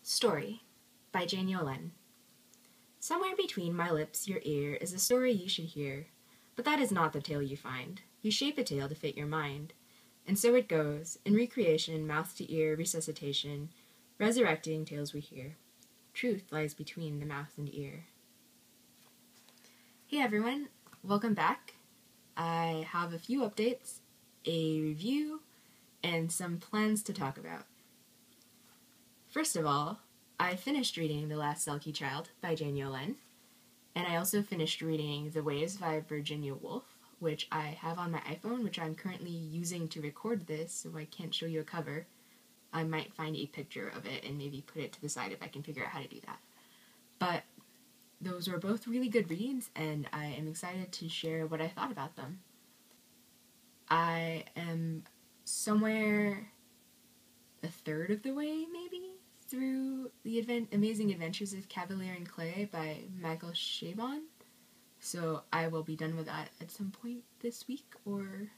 Story by Yolen. Somewhere between my lips, your ear, is a story you should hear. But that is not the tale you find. You shape a tale to fit your mind. And so it goes, in recreation, mouth to ear, resuscitation, resurrecting tales we hear. Truth lies between the mouth and ear. Hey everyone, welcome back. I have a few updates, a review, and some plans to talk about. First of all, I finished reading The Last Selchie Child by Yolen, and I also finished reading The Waves by Virginia Woolf, which I have on my iPhone, which I'm currently using to record this, so I can't show you a cover. I might find a picture of it and maybe put it to the side if I can figure out how to do that. But those were both really good reads, and I am excited to share what I thought about them. I am somewhere a third of the way, maybe, through The Amazing Adventures of Cavalier and Clay by Michael Chabon. So I will be done with that at some point this week or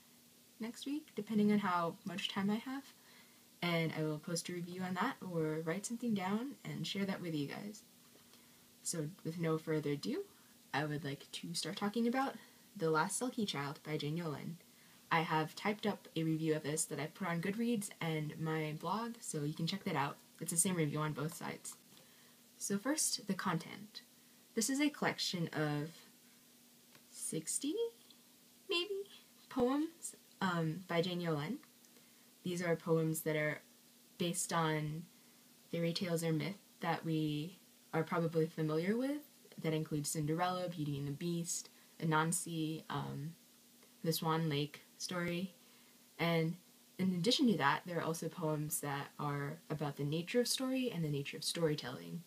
next week, depending on how much time I have. And I will post a review on that or write something down and share that with you guys. So with no further ado, I would like to start talking about The Last Selchie Child by Yolen. I have typed up a review of this that I put on Goodreads and my blog, so you can check that out. It's the same review on both sides. So first, the content. This is a collection of 60, maybe, poems by Yolen. These are poems that are based on fairy tales or myth that we are probably familiar with, that include Cinderella, Beauty and the Beast, Anansi, the Swan Lake story, and in addition to that, there are also poems that are about the nature of story and the nature of storytelling.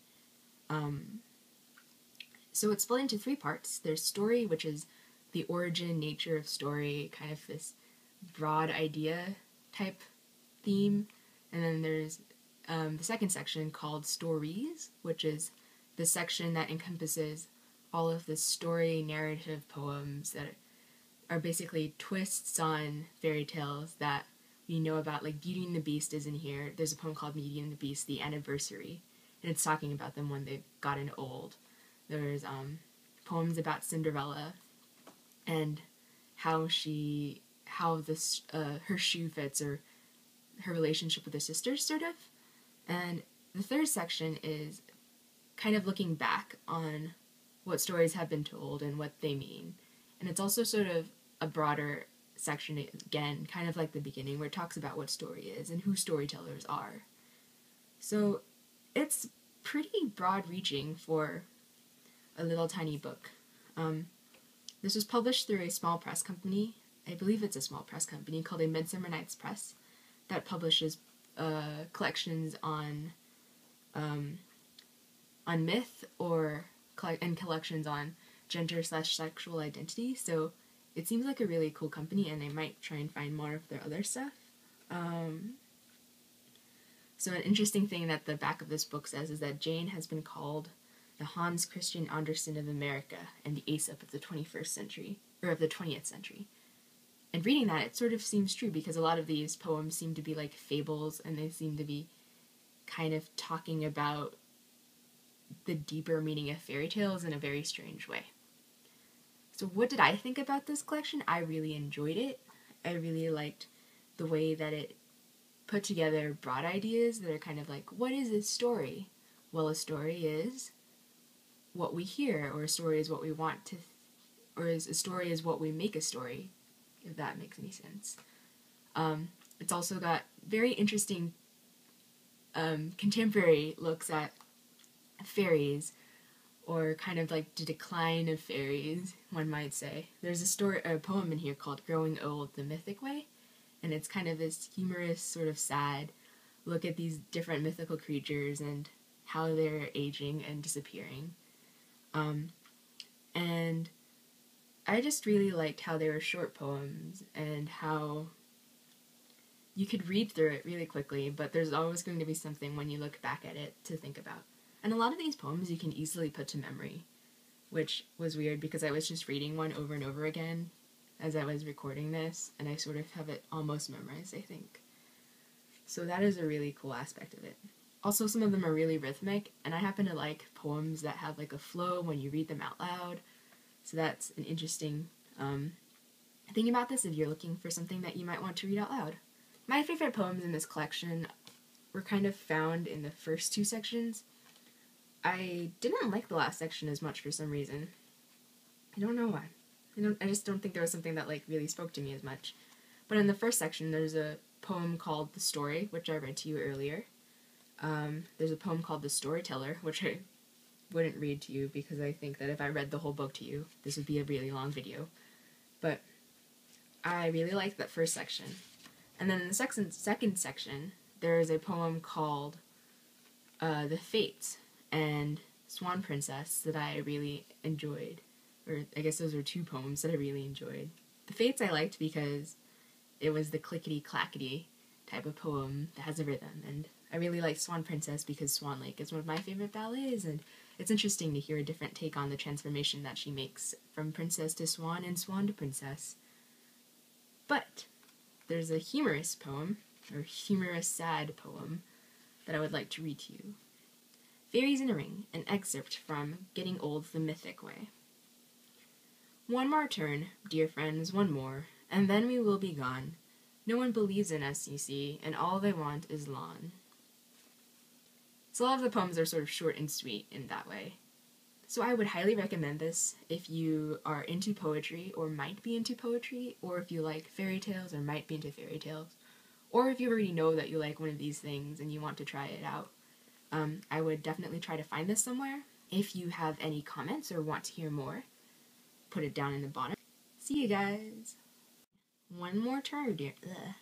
So it's split into three parts. There's story, which is the origin, nature of story, kind of this broad idea type theme, and then there's the second section called Stories, which is the section that encompasses all of the story narrative poems that are basically twists on fairy tales that we know about, like Beauty and the Beast is in here. There's a poem called Beauty and the Beast, The Anniversary, and it's talking about them when they've gotten old. There's poems about Cinderella and how her shoe fits, or her relationship with her sisters, sort of. And the third section is kind of looking back on what stories have been told and what they mean. And it's also sort of a broader section, again, kind of like the beginning, where it talks about what story is and who storytellers are. So it's pretty broad-reaching for a little tiny book. This was published through a small press company. I believe it's a small press company called A Midsummer Night's Press that publishes collections on myth and collections on gender/sexual identity. So it seems like a really cool company, and I might try and find more of their other stuff. So an interesting thing that the back of this book says is that Jane has been called the Hans Christian Andersen of America and the Aesop of the 21st century, or of the 20th century. And reading that, it sort of seems true, because a lot of these poems seem to be like fables, and they seem to be kind of talking about the deeper meaning of fairy tales in a very strange way. So what did I think about this collection? I really enjoyed it. I really liked the way that it put together broad ideas that are kind of like, what is a story? Well, a story is what we hear, or a story is what we want to, or a story is what we make a story, if that makes any sense. It's also got very interesting contemporary looks at fairies, or kind of like the decline of fairies, one might say. There's a poem in here called Growing Old the Mythic Way, and it's kind of this humorous, sort of sad look at these different mythical creatures and how they're aging and disappearing. And I just really liked how they were short poems, and how you could read through it really quickly, but there's always going to be something when you look back at it to think about. And a lot of these poems you can easily put to memory, which was weird because I was just reading one over and over again as I was recording this, and I sort of have it almost memorized, I think. So that is a really cool aspect of it. Also, some of them are really rhythmic, and I happen to like poems that have like a flow when you read them out loud. So that's an interesting thing about this if you're looking for something that you might want to read out loud. My favorite poems in this collection were kind of found in the first two sections. I didn't like the last section as much for some reason. I don't know why. I just don't think there was something that like really spoke to me as much. But in the first section, there's a poem called The Story, which I read to you earlier. There's a poem called The Storyteller, which I wouldn't read to you because I think that if I read the whole book to you, this would be a really long video. But I really liked that first section. And then in the second section, there is a poem called The Fates and Swan Princess that I really enjoyed. Or I guess those are two poems that I really enjoyed. The Fates I liked because it was the clickety-clackety type of poem that has a rhythm, and I really like Swan Princess because Swan Lake is one of my favorite ballets, and it's interesting to hear a different take on the transformation that she makes from princess to swan and swan to princess. But there's a humorous poem, or humorous sad poem, that I would like to read to you. Fairies in a Ring, an excerpt from Getting Old the Mythic Way. One more turn, dear friends, one more, and then we will be gone. No one believes in us, you see, and all they want is lawn. So a lot of the poems are sort of short and sweet in that way. So I would highly recommend this if you are into poetry, or might be into poetry, or if you like fairy tales, or might be into fairy tales, or if you already know that you like one of these things and you want to try it out. I would definitely try to find this somewhere. If you have any comments or want to hear more, put it down in the bottom. See you guys! One more turn, dear. Ugh.